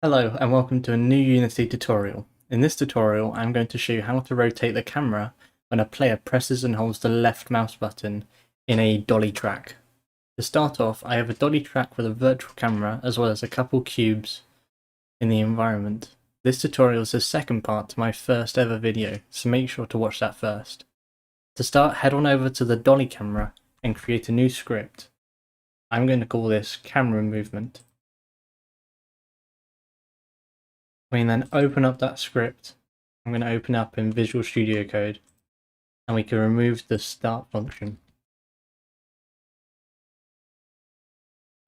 Hello and welcome to a new Unity tutorial. In this tutorial I'm going to show you how to rotate the camera when a player presses and holds the left mouse button in a dolly track. To start off, I have a dolly track with a virtual camera as well as a couple cubes in the environment. This tutorial is the second part to my first ever video, so make sure to watch that first. To start, head on over to the dolly camera and create a new script. I'm going to call this camera movement. We can then open up that script. I'm going to open up in Visual Studio Code and we can remove the start function.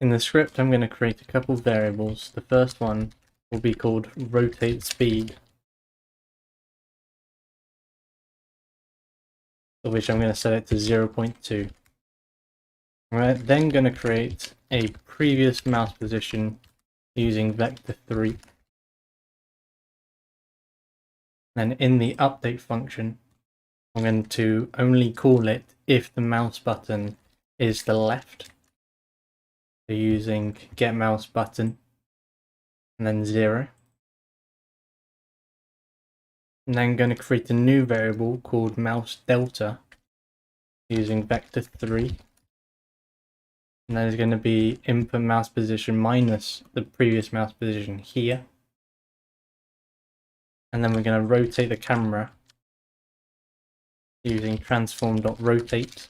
In the script I'm going to create a couple of variables. The first one will be called rotate speed, of which I'm going to set it to 0.2. We're then going to create a previous mouse position using vector3. Then in the update function, I'm going to only call it if the mouse button is the left. So using get mouse button and then 0. And then I'm going to create a new variable called mouse delta using vector3. And that is going to be input mouse position minus the previous mouse position here. And then we're going to rotate the camera using transform.rotate,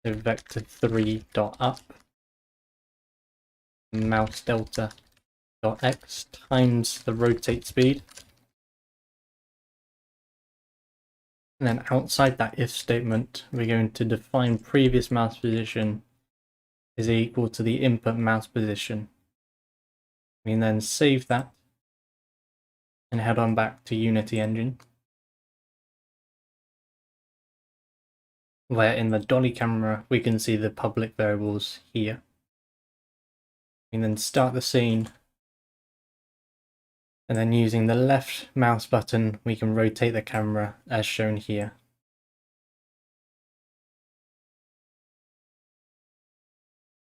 so vector3.up, mouse delta.x times the rotate speed. And then outside that if statement, we're going to define previous mouse position is equal to the input mouse position. We can then save that and head on back to Unity Engine, where in the dolly camera we can see the public variables here. We can then start the scene, and then using the left mouse button we can rotate the camera as shown here